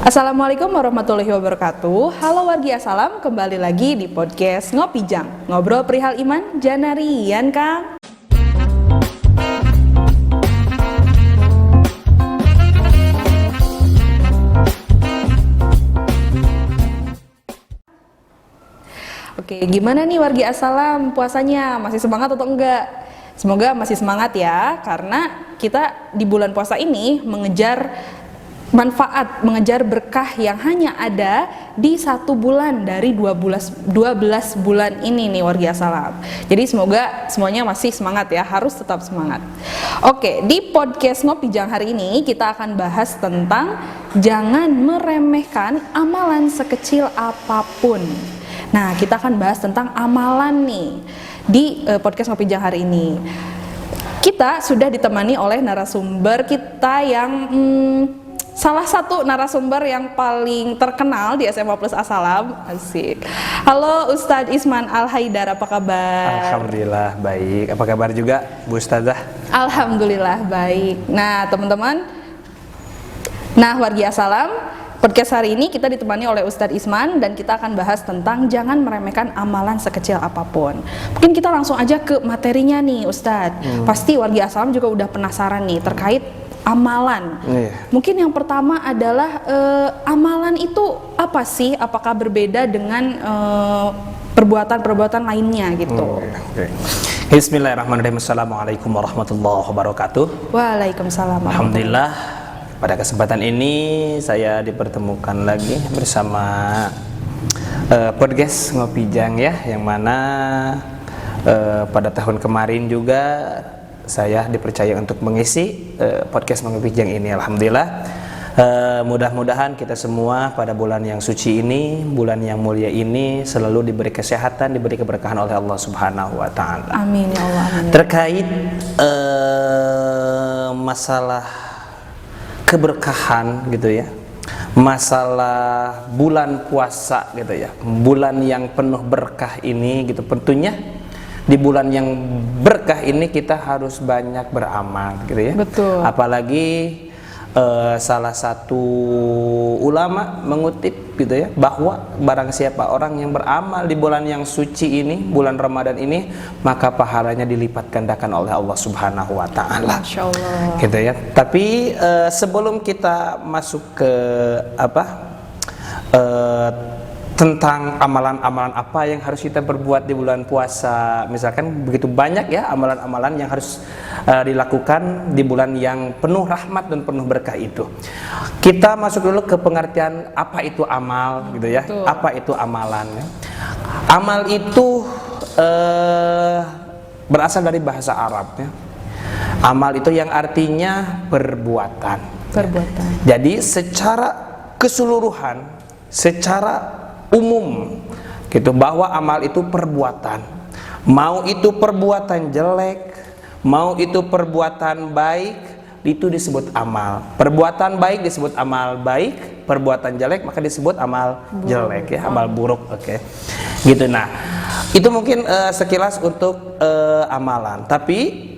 Assalamualaikum warahmatullahi wabarakatuh. Halo wargi assalam, kembali lagi di podcast Ngopi Jang. Ngobrol perihal iman, janarian Kang. Oke, gimana nih wargi assalam puasanya? Masih semangat atau enggak? Semoga masih semangat ya, karena kita di bulan puasa ini mengejar manfaat, mengejar berkah yang hanya ada di 1 bulan dari 12 bulan ini nih warga salam. Jadi semoga semuanya masih semangat ya, harus tetap semangat. Oke, di podcast Ngopi Jang hari ini kita akan bahas tentang jangan meremehkan amalan sekecil apapun. Nah, kita akan bahas tentang amalan nih di podcast Ngopi Jang hari ini. Kita sudah ditemani oleh narasumber kita yang salah satu narasumber yang paling terkenal di SMA Plus Assalam. Asik. Halo Ustadz Isman Al-Haidar, apa kabar? Alhamdulillah baik. Apa kabar juga Bu Ustazah? Alhamdulillah baik. Nah teman-teman, wargi assalam, podcast hari ini kita ditemani oleh Ustadz Isman dan kita akan bahas tentang jangan meremehkan amalan sekecil apapun. Mungkin kita langsung aja ke materinya nih Ustadz. Pasti wargi assalam juga udah penasaran nih terkait amalan. Mungkin yang pertama adalah amalan itu apa sih? Apakah berbeda dengan perbuatan-perbuatan lainnya gitu? Bismillahirrahmanirrahim. Assalamualaikum warahmatullahi wabarakatuh. Waalaikumsalam. Alhamdulillah, pada kesempatan ini saya dipertemukan lagi bersama podcast Ngopi Jang ya, yang mana pada tahun kemarin juga saya dipercaya untuk mengisi podcast Ngopi Jang ini. Alhamdulillah, mudah-mudahan kita semua pada bulan yang suci ini, bulan yang mulia ini selalu diberi kesehatan, diberi keberkahan oleh Allah Subhanahu wa taala. Amin ya Allah. Amin. Terkait masalah keberkahan gitu ya, masalah bulan puasa gitu ya, bulan yang penuh berkah ini gitu, tentunya di bulan yang berkah ini kita harus banyak beramal gitu ya. Betul. Apalagi salah satu ulama mengutip gitu ya, bahwa barang siapa orang yang beramal di bulan yang suci ini, bulan Ramadan ini, maka pahalanya dilipat gandakan oleh Allah Subhanahu wa taala. Masya Allah. Gitu ya. Tapi sebelum kita masuk ke tentang amalan-amalan apa yang harus kita perbuat di bulan puasa, misalkan begitu banyak ya amalan-amalan yang harus dilakukan di bulan yang penuh rahmat dan penuh berkah itu. Kita masuk dulu ke pengertian apa itu amal gitu ya. Betul. Apa itu amalan ya? Amal itu berasal dari bahasa Arab ya. Amal itu yang artinya perbuatan. Perbuatan. Jadi secara keseluruhan, secara umum gitu, bahwa amal itu perbuatan, mau itu perbuatan jelek, mau itu perbuatan baik, itu disebut amal. Perbuatan baik disebut amal baik, perbuatan jelek maka disebut amal jelek ya, amal buruk. Oke. Gitu. Nah, itu mungkin sekilas untuk amalan. Tapi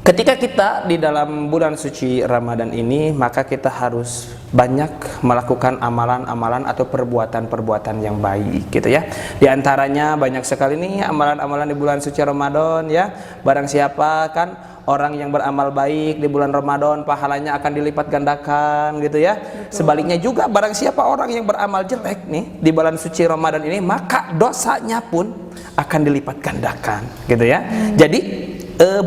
ketika kita di dalam bulan suci Ramadan ini, maka kita harus banyak melakukan amalan-amalan atau perbuatan-perbuatan yang baik gitu ya. Di antaranya banyak sekali nih amalan-amalan di bulan suci Ramadan ya. Barang siapa kan orang yang beramal baik di bulan Ramadan, pahalanya akan dilipat gandakan gitu ya. Betul. Sebaliknya juga barang siapa orang yang beramal jelek nih di bulan suci Ramadan ini, maka dosanya pun akan dilipat gandakan gitu ya. Jadi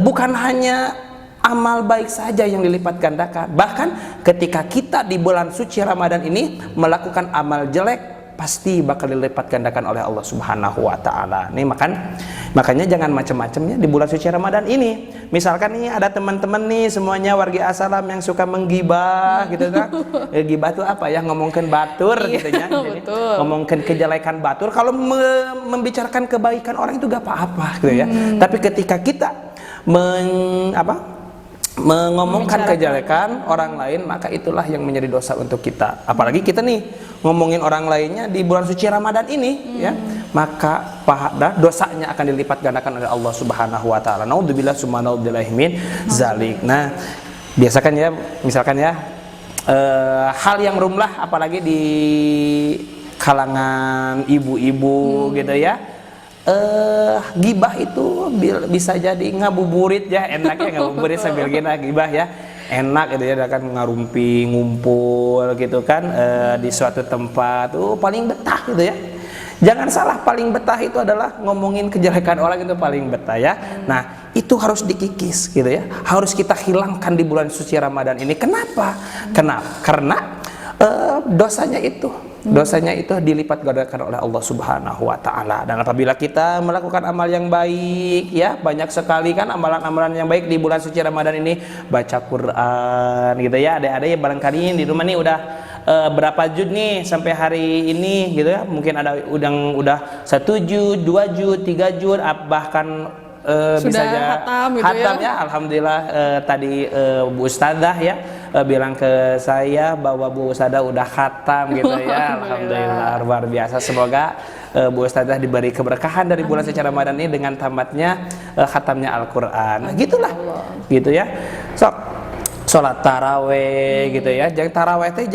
bukan hanya amal baik saja yang dilipat gandakan, bahkan ketika kita di bulan suci Ramadan ini melakukan amal jelek, pasti bakal dilipat gandakan oleh Allah Subhanahu wa taala. Nih makanya jangan macam-macamnya di bulan suci Ramadan ini. Misalkan nih ada teman-teman nih semuanya wargi assalam yang suka menggibah gitu kan. Gibah itu apa ya? Ngomongkan batur gitu ya. Jadi, ngomongkan kejelekan batur. Kalau membicarakan kebaikan orang itu gak apa-apa gitu ya. Tapi ketika kita mengomongkan kejelekan orang lain, maka itulah yang menjadi dosa untuk kita. Apalagi kita nih ngomongin orang lainnya di bulan suci Ramadan ini ya, maka dosanya akan dilipat gandakan oleh Allah Subhanahu wa taala. Naudzubillah subhanallahi min zalik. Nah, biasakan ya, misalkan ya hal yang rumlah apalagi di kalangan ibu-ibu gitu ya. Gibah itu bisa jadi ngabuburit ya, enaknya ngabuburit sambil kita gibah ya, enak gitu ya, kan ngarumpi ngumpul gitu kan di suatu tempat paling betah gitu ya. Jangan salah, paling betah itu adalah ngomongin kejelekan orang, itu paling betah ya. Nah itu harus dikikis gitu ya, harus kita hilangkan di bulan suci Ramadan ini. Kenapa? Karena dosanya itu dilipat gandakan oleh Allah Subhanahu wa taala. Dan apabila kita melakukan amal yang baik ya, banyak sekali kan amalan-amalan yang baik di bulan suci Ramadan ini, baca Quran gitu ya. Ada yang barangkali di rumah nih udah berapa juz nih sampai hari ini gitu ya. Mungkin ada udah 1 juz, 2 juz, 3 juz, bahkan bisa aja hatam ya. Alhamdulillah tadi Bu Ustadzah ya bilang ke saya bahwa Bu Ustadzah udah khatam gitu ya. Alhamdulillah luar biasa. Semoga Bu Ustadzah diberi keberkahan dari bulan suci Ramadan ini dengan tamatnya khatamnya Al-Qur'an. Nah, gitulah. Gitu ya. Sholat taraweh gitu ya. Jangan taraweh teh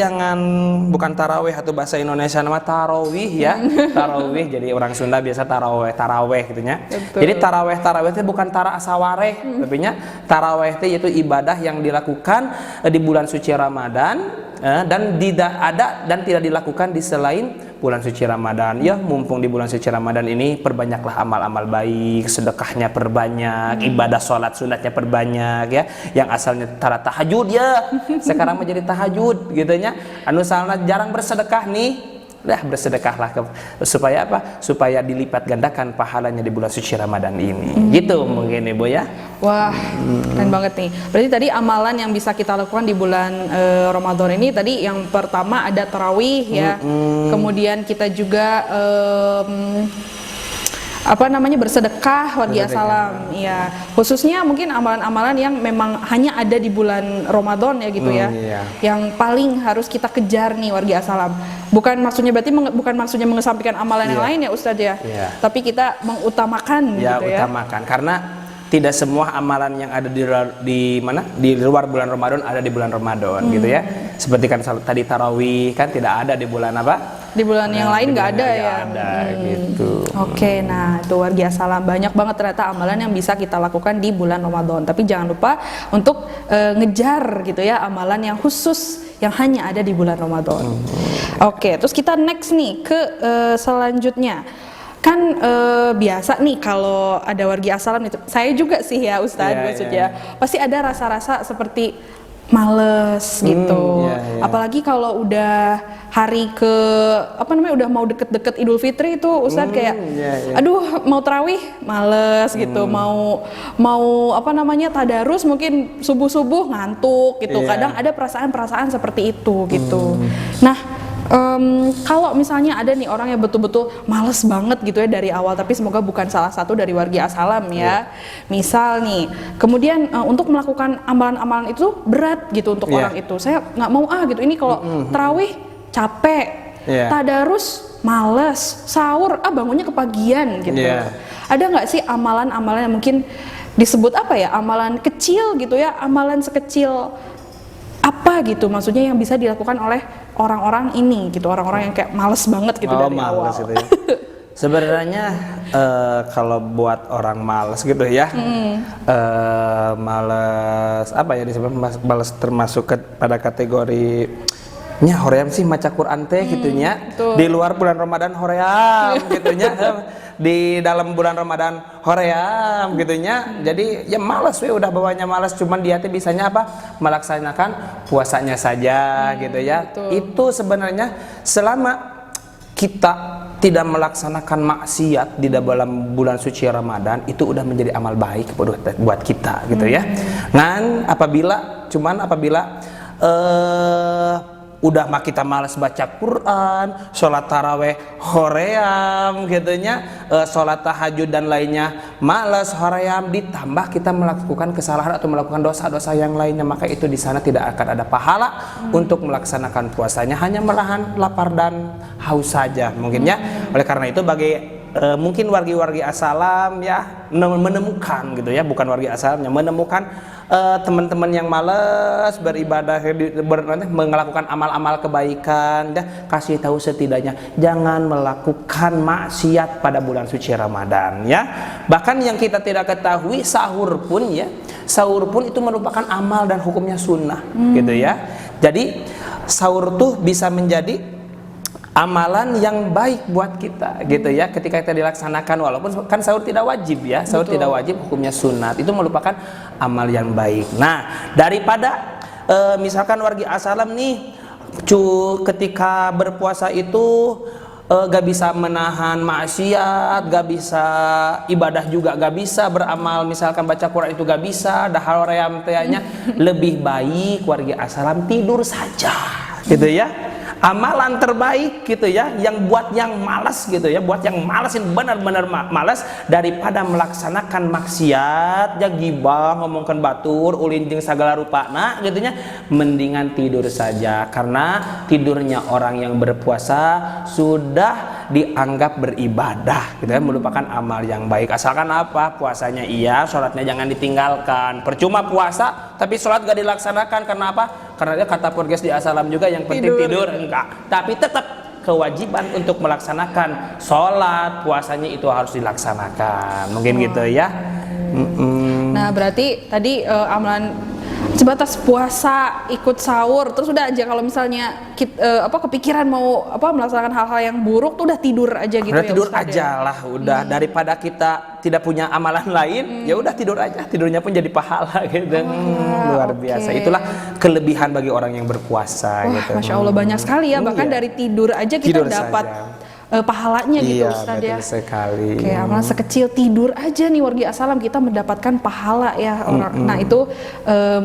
bukan taraweh atau bahasa Indonesia nama tarawih ya. Tarawih jadi orang Sunda biasa taraweh gitu ya. Jadi taraweh teh bukan tara asawareh, tapi nya taraweh teh yaitu ibadah yang dilakukan di bulan suci Ramadan dan tidak dilakukan di selain bulan suci Ramadan. Ya, mumpung di bulan suci Ramadan ini perbanyaklah amal-amal baik, sedekahnya perbanyak, ibadah sholat sunatnya perbanyak ya. Yang asalnya tara tahajud ya, sekarang menjadi tahajud gitu nya. Anu salna jarang bersedekah nih, bersedekahlah supaya apa? Supaya dilipat gandakan pahalanya di bulan suci Ramadan ini. Gitu mungkin Ibu ya. Wah, keren banget nih. Berarti tadi amalan yang bisa kita lakukan di bulan Ramadan ini tadi yang pertama ada tarawih ya. Kemudian kita juga bersedekah wargi asalam ya, khususnya mungkin amalan-amalan yang memang hanya ada di bulan Ramadan ya gitu ya, yang paling harus kita kejar nih wargi asalam. Bukan maksudnya mengesampingkan amalan yang lain ya Ustadz ya, tapi kita mengutamakan gitu ya. Utamakan karena tidak semua amalan yang ada di luar bulan Ramadan ada di bulan Ramadan gitu ya. Seperti kan tadi tarawih kan tidak ada di bulan apa? Di bulan yang lain nggak ada ya. Gitu. Oke, nah itu wargi asalam, banyak banget ternyata amalan yang bisa kita lakukan di bulan Ramadan. Tapi jangan lupa untuk ngejar gitu ya amalan yang khusus yang hanya ada di bulan Ramadan. Oke, terus kita next nih ke selanjutnya. Kan biasa nih kalau ada wargi asalam itu, saya juga sih ya Ustadz maksudnya pasti ada rasa-rasa seperti males gitu. Apalagi kalau udah hari udah mau deket-deket Idul Fitri itu Ustadz kayak aduh mau tarawih males gitu, mau tadarus mungkin subuh-subuh ngantuk gitu. Kadang ada perasaan-perasaan seperti itu gitu. Nah, kalau misalnya ada nih orang yang betul-betul males banget gitu ya dari awal, tapi semoga bukan salah satu dari wargi asalam ya. Misal nih, kemudian untuk melakukan amalan-amalan itu berat gitu untuk orang itu. Saya nggak mau gitu. Ini kalau tarawih capek, tadarus males, sahur bangunnya kepagian gitu. Ada nggak sih amalan-amalan yang mungkin disebut amalan kecil gitu ya, amalan sekecil apa gitu maksudnya yang bisa dilakukan oleh orang-orang ini gitu, orang-orang yang kayak males banget gitu dari awal gitu ya. Sebenarnya kalau buat orang males gitu ya, males disebut males termasuk pada kategori hoream sih maca Quran teh gitunya. Di luar bulan Ramadan hoream gitunya. Di dalam bulan Ramadan hoream gitunya. Jadi ya malas udah bawanya malas, cuman dia teh bisanya melaksanakan puasanya saja gitu ya. Itu sebenarnya selama kita tidak melaksanakan maksiat di dalam bulan suci Ramadan itu udah menjadi amal baik buat kita gitu ya. Apabila udah kita malas baca Quran, sholat taraweh hoream gitunya, sholat tahajud dan lainnya malas hoream, ditambah kita melakukan kesalahan atau melakukan dosa-dosa yang lainnya, maka itu di sana tidak akan ada pahala untuk melaksanakan puasanya, hanya menahan lapar dan haus saja mungkinnya. Oleh karena itu bagi mungkin wargi-wargi Assalam ya menemukan gitu ya, bukan wargi Assalamnya, menemukan teman-teman yang malas beribadah, melakukan amal-amal kebaikan, ya, kasih tahu setidaknya jangan melakukan maksiat pada bulan suci Ramadan ya. Bahkan yang kita tidak ketahui, sahur pun itu merupakan amal dan hukumnya sunnah gitu ya. Jadi sahur tuh bisa menjadi amalan yang baik buat kita gitu ya, ketika kita dilaksanakan, walaupun kan sahur tidak wajib ya, sahur Betul. tidak wajib, hukumnya sunat, itu merupakan amal yang baik. Nah, daripada misalkan wargi Assalam nih ketika berpuasa itu gak bisa menahan maksiat, gak bisa ibadah juga, gak bisa beramal, misalkan baca Quran itu gak bisa, dahal ream teanya, lebih baik wargi Assalam tidur saja gitu ya. Amalan terbaik gitu ya, yang buat yang malas gitu ya, buat yang malasin benar-benar malas, daripada melaksanakan maksiat ya, gibah, ngomongkan batur, ulin jeung sagala rupana gitu nya, mendingan tidur saja, karena tidurnya orang yang berpuasa sudah dianggap beribadah gitu ya, merupakan amal yang baik. Asalkan apa? Puasanya iya, sholatnya jangan ditinggalkan. Percuma puasa tapi sholat gak dilaksanakan, karena apa? Karena dia kata podcast di Assalam juga, yang penting tidur enggak, tapi tetap kewajiban untuk melaksanakan sholat, puasanya itu harus dilaksanakan, mungkin gitu ya. Nah, berarti tadi amalan sebatas puasa, ikut sahur, terus udah aja. Kalau misalnya kepikiran mau melaksanakan hal-hal yang buruk tuh udah tidur aja gitu Udah ya, tidur Ustaz, aja ya? lah, udah daripada kita tidak punya amalan lain, ya udah tidur aja, tidurnya pun jadi pahala gitu. Luar biasa. Itulah kelebihan bagi orang yang berpuasa. Wah, gitu. Masya Allah, banyak sekali ya, bahkan dari tidur aja kita Tidur dapat saja. pahalanya gitu, Iya, Ustaz betul ya. sekali. Oke, amalan sekecil tidur aja nih wargi Assalam kita mendapatkan pahala ya orang. Nah, itu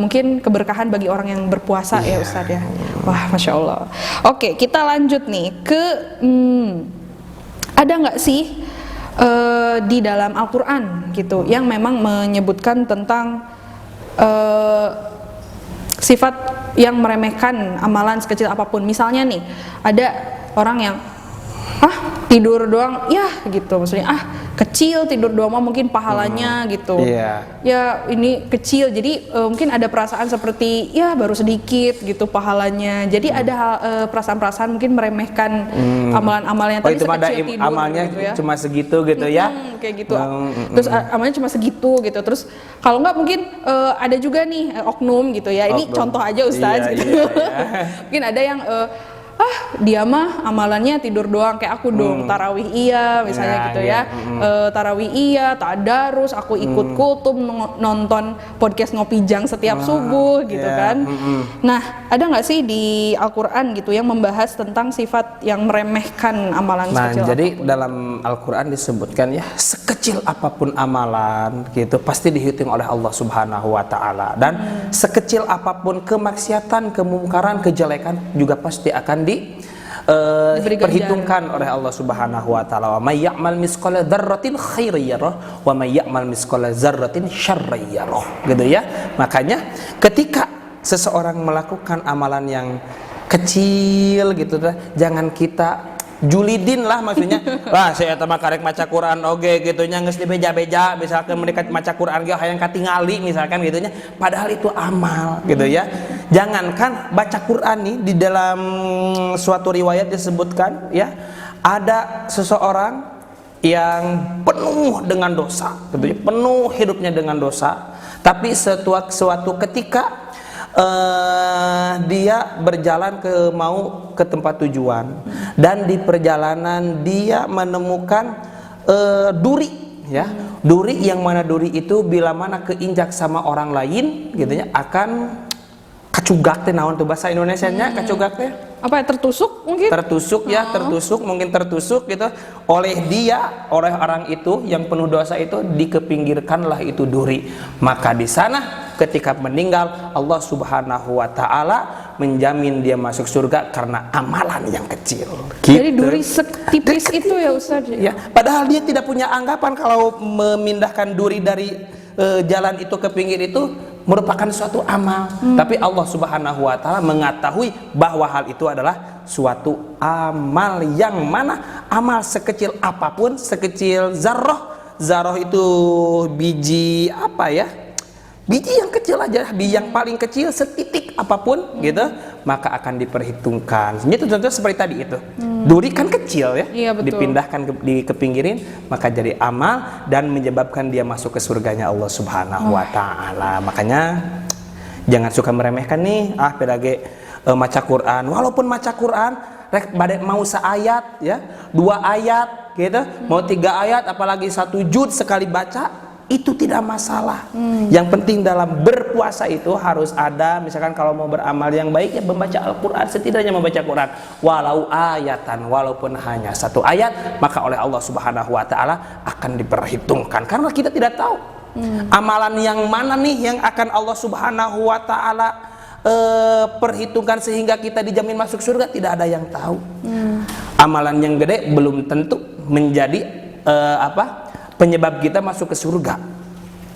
mungkin keberkahan bagi orang yang berpuasa ya, Ustaz ya. Wah, Masya Allah. Oke, kita lanjut nih ke ada nggak sih di dalam Al-Quran gitu yang memang menyebutkan tentang sifat yang meremehkan amalan sekecil apapun. Misalnya nih, ada orang yang tidur doang ya gitu, maksudnya kecil, tidur doang mah mungkin pahalanya gitu. Ya ini kecil, jadi mungkin ada perasaan seperti ya baru sedikit gitu pahalanya. Jadi ada perasaan-perasaan mungkin meremehkan amalan-amalan yang tadi sekecil tidur amalnya gitu ya. cuma segitu gitu ya. Kayak gitu. Terus amalnya cuma segitu gitu. Terus kalau nggak mungkin ada juga nih oknum gitu ya. Ini contoh aja Ustaz gitu. Mungkin ada yang dia mah amalannya tidur doang, kayak aku dong, tarawih iya misalnya gitu ya. Tarawih iya, tadarus, aku ikut kultum, nonton podcast Ngopijang setiap subuh gitu kan. Nah, ada nggak sih di Al-Quran gitu yang membahas tentang sifat yang meremehkan amalan sekecil jadi apapun? dalam Al-Quran disebutkan ya, sekecil apapun amalan gitu pasti dihitung oleh Allah Subhanahu wa Ta'ala, dan sekecil apapun kemaksiatan, kemungkaran, kejelekan juga pasti akan diperhitungkan oleh Allah Subhanahu wa Ta'ala. Wa may ya'mal misqala dzarratin khairan yarah wa may ya'mal misqala dzarratin syarran yarah, gitu ya. Makanya ketika seseorang melakukan amalan yang kecil gitu, jangan kita julidin lah, maksudnya lah saya mah karek maca Quran oge gitu nya, geus dibeja-beja misalkan mereka maca Quran ge hayang katingali misalkan gitu nya, padahal itu amal gitu ya. Jangankan baca Quran nih, di dalam suatu riwayat disebutkan ya, ada seseorang yang penuh dengan dosa gitu ya, penuh hidupnya dengan dosa, tapi suatu ketika dia berjalan mau ke tempat tujuan, dan di perjalanan dia menemukan duri ya, duri yang mana duri itu bila mana keinjak sama orang lain gitu ya akan kacugak teh, naon tuh bahasa Indonesianya kacugak teh? Apa ya, tertusuk mungkin? Tertusuk ya, tertusuk gitu oleh orang itu yang penuh dosa itu, dikepinggirkanlah itu duri. Maka di sana ketika meninggal, Allah Subhanahu wa Ta'ala menjamin dia masuk surga karena amalan yang kecil. Gitu. Jadi duri setipis itu ya Ustaz? Ya, padahal dia tidak punya anggapan kalau memindahkan duri dari jalan itu ke pinggir itu merupakan suatu amal, tapi Allah Subhanahu wa Ta'ala mengetahui bahwa hal itu adalah suatu amal yang mana amal sekecil apapun, sekecil zarroh itu biji apa ya, biji yang kecil aja, biji yang paling kecil setitik apapun gitu, maka akan diperhitungkan. Itu contohnya seperti tadi itu. Duri kan kecil ya, Iya, betul. dipindahkan ke pinggirin, maka jadi amal dan menyebabkan dia masuk ke surganya Allah Subhanahu wa taala. Makanya jangan suka meremehkan nih, pedage maca Quran. Walaupun maca Quran rek badai mau seayat ya, 2 ayat gitu, mau 3 ayat apalagi 1 juz sekali baca, itu tidak masalah. Yang penting dalam berpuasa itu harus ada, misalkan kalau mau beramal yang baik ya membaca Al-Quran, setidaknya membaca Quran walau ayatan, walaupun hanya 1 ayat, maka oleh Allah Subhanahu wa taala akan diperhitungkan. Karena kita tidak tahu amalan yang mana nih yang akan Allah Subhanahu wa taala perhitungkan sehingga kita dijamin masuk surga, tidak ada yang tahu. Amalan yang gede belum tentu menjadi penyebab kita masuk ke surga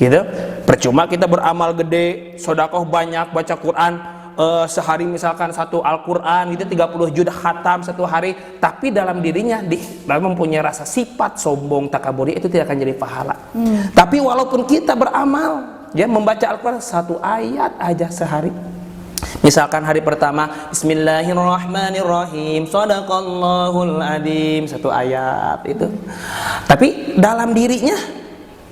gitu. Percuma kita beramal gede, sedekah banyak, baca Quran sehari misalkan 1 Al-Quran itu 30 juz khatam 1 hari, tapi dalam dirinya mempunyai rasa sifat sombong, takaburi, itu tidak akan jadi pahala. Tapi walaupun kita beramal ya, membaca Al-Quran 1 ayat aja sehari, misalkan hari pertama Bismillahirrahmanirrahim, Shadaqallahul Adzim, 1 ayat itu, tapi dalam dirinya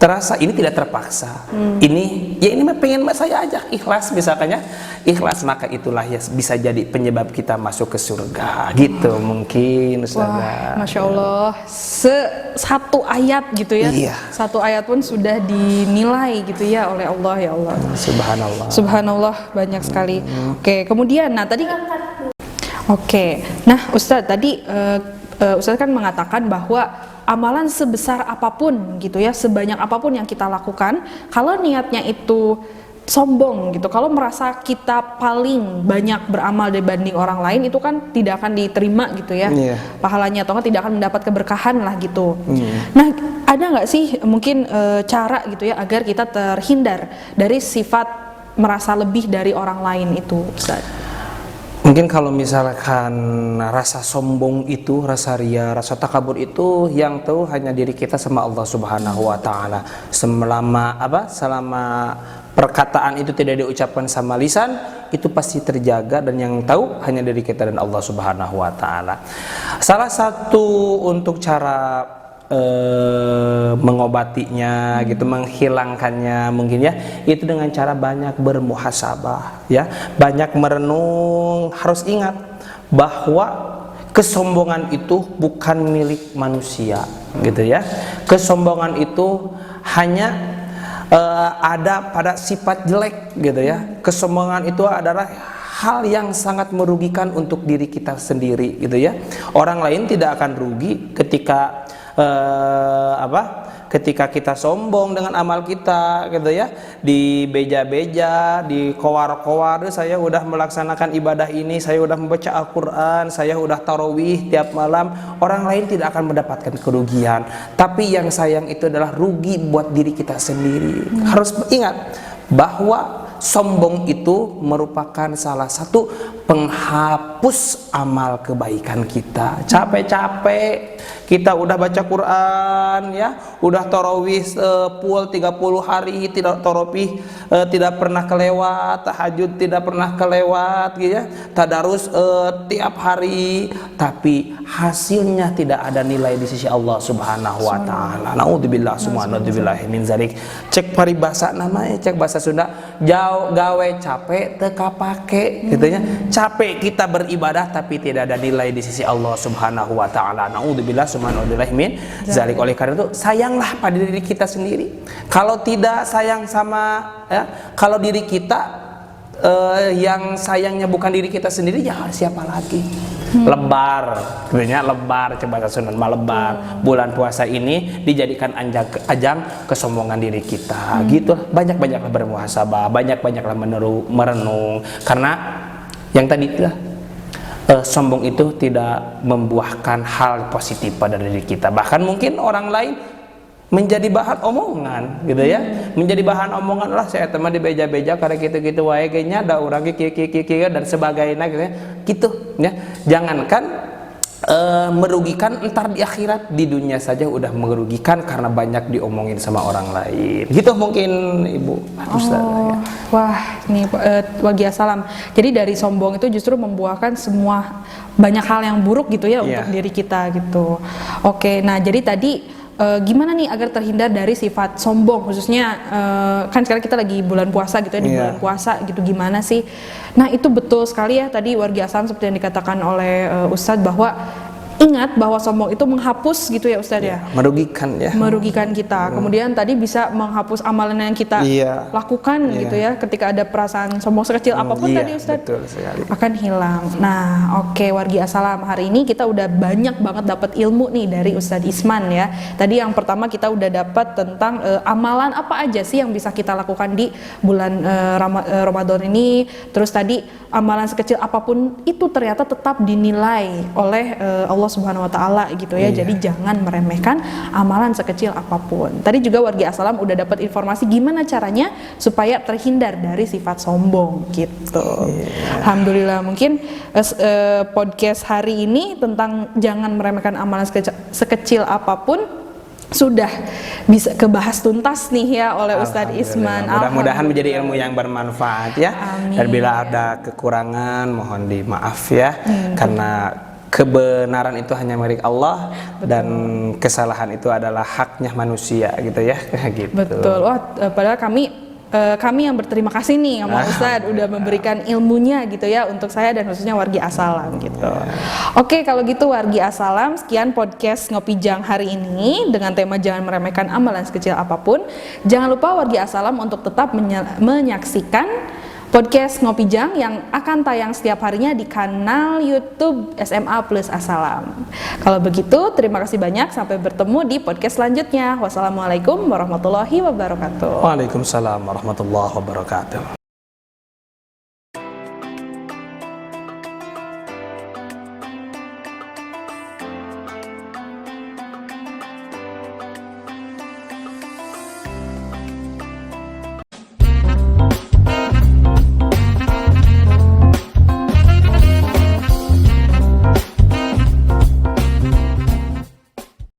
terasa ini tidak terpaksa. Ini mah pengen saya aja ikhlas, misalkannya ikhlas, maka itulah ya bisa jadi penyebab kita masuk ke surga gitu. Mungkin Ustazah. Masya Allah, 1 ayat gitu ya. Iya. 1 ayat pun sudah dinilai gitu ya oleh Allah, ya Allah. Subhanallah. Subhanallah, banyak sekali. Oke, kemudian tadi Ustadz tadi Ustadz kan mengatakan bahwa amalan sebesar apapun gitu ya, sebanyak apapun yang kita lakukan, kalau niatnya itu sombong gitu, kalau merasa kita paling banyak beramal dibanding orang lain, itu kan tidak akan diterima gitu ya, pahalanya, atau tidak akan mendapat keberkahan lah gitu. Nah, ada nggak sih mungkin cara gitu ya agar kita terhindar dari sifat merasa lebih dari orang lain itu, Ustaz? Mungkin kalau misalkan rasa sombong itu, rasa ria, rasa takabur itu yang tahu hanya diri kita sama Allah Subhanahu wa taala. Selama perkataan itu tidak diucapkan sama lisan, itu pasti terjaga, dan yang tahu hanya diri kita dan Allah Subhanahu wa taala. Salah satu untuk cara mengobatinya gitu, menghilangkannya mungkin ya, itu dengan cara banyak bermuhasabah ya, banyak merenung. Harus ingat bahwa kesombongan itu bukan milik manusia gitu ya. Kesombongan itu hanya ada pada sifat jelek gitu ya. Kesombongan itu adalah hal yang sangat merugikan untuk diri kita sendiri gitu ya. Orang lain tidak akan rugi ketika ketika kita sombong dengan amal kita gitu ya, di beja-beja, di kowar-kowar, saya udah melaksanakan ibadah ini, saya udah membaca Al-Quran, saya udah tarawih tiap malam. Orang lain tidak akan mendapatkan kerugian, tapi yang sayang itu adalah rugi buat diri kita sendiri. Harus ingat bahwa sombong itu merupakan salah satu penghapus amal kebaikan kita. Capek-capek kita udah baca Quran ya, udah tarawih full 30 hari, tidak tarawih tidak pernah kelewat, tahajud tidak pernah kelewat gitu ya, tadarus tiap hari, tapi hasilnya tidak ada nilai di sisi Allah Subhanahu wa taala. Naudzubillah, subhanallah min zalik. Cek paribasa namanya, cek bahasa Sunda, gawe capek teka pake gitu ya. Capek kita beribadah tapi tidak ada nilai di sisi Allah Subhanahu wa taala. Naudzubillah, subhanallah min zalik. Oleh karena itu sayanglah pada diri kita sendiri. Kalau tidak sayang sama ya, kalau diri kita yang sayangnya bukan diri kita sendiri, ya siapa lagi? Lebar, sebenarnya lebar, coba sunan lebar. Bulan puasa ini dijadikan ajang kesombongan diri kita. Gitu, banyak-banyaklah bermuhasabah, banyak-banyaklah merenung. Karena yang tadi itulah, sombong itu tidak membuahkan hal positif pada diri kita. Bahkan mungkin orang lain menjadi bahan omongan gitu ya, menjadi bahan omongan lah, saya teman di beja-beja karena gitu-gitu wae nya ada orang kiki dan sebagainya gitu ya. Gitu ya. Jangankan merugikan entar di akhirat, di dunia saja udah merugikan karena banyak diomongin sama orang lain. Gitu mungkin Ibu Ustaz. Ya. Wah, nih wagi assalam. Jadi dari sombong itu justru membuahkan semua banyak hal yang buruk gitu ya untuk diri kita gitu. Oke, nah jadi tadi gimana nih agar terhindar dari sifat sombong, khususnya kan sekarang kita lagi bulan puasa gitu ya, di bulan puasa gitu, gimana sih? Nah itu betul sekali ya tadi wargi assalam seperti yang dikatakan oleh Ustadz, bahwa ingat bahwa sombong itu menghapus gitu ya Ustadz ya, merugikan ya, merugikan kita. Kemudian tadi bisa menghapus amalan yang kita lakukan gitu ya, ketika ada perasaan sombong sekecil apapun tadi Ustadz, betul sekali, akan hilang. Nah oke, wargi assalam, hari ini kita udah banyak banget dapat ilmu nih dari Ustadz Isman ya. Tadi yang pertama kita udah dapat tentang amalan apa aja sih yang bisa kita lakukan di bulan Ramadan ini. Terus tadi amalan sekecil apapun itu ternyata tetap dinilai oleh Allah Subhanahu wa taala gitu ya. Jadi jangan meremehkan amalan sekecil apapun. Tadi juga wargi assalam udah dapat informasi gimana caranya supaya terhindar dari sifat sombong gitu. Alhamdulillah, mungkin podcast hari ini tentang jangan meremehkan amalan sekecil apapun sudah bisa kebahas tuntas nih ya oleh Ustadz Isman. Mudah-mudahan menjadi ilmu yang bermanfaat ya. Amin. Dan bila ada kekurangan mohon dimaaf ya, karena kebenaran itu hanya milik Allah. Betul. Dan kesalahan itu adalah haknya manusia gitu ya. Gitu. Betul. Wah, padahal kami yang berterima kasih nih sama Ustadz udah memberikan ilmunya gitu ya untuk saya dan khususnya wargi assalam gitu. Oke, kalau gitu wargi assalam, sekian podcast Ngopi Jang hari ini dengan tema jangan meremehkan amalan sekecil apapun. Jangan lupa wargi assalam untuk tetap menyaksikan podcast Ngopi Jang yang akan tayang setiap harinya di kanal YouTube SMA Plus Assalam. Kalau begitu, terima kasih banyak. Sampai bertemu di podcast selanjutnya. Wassalamualaikum warahmatullahi wabarakatuh. Waalaikumsalam warahmatullahi wabarakatuh.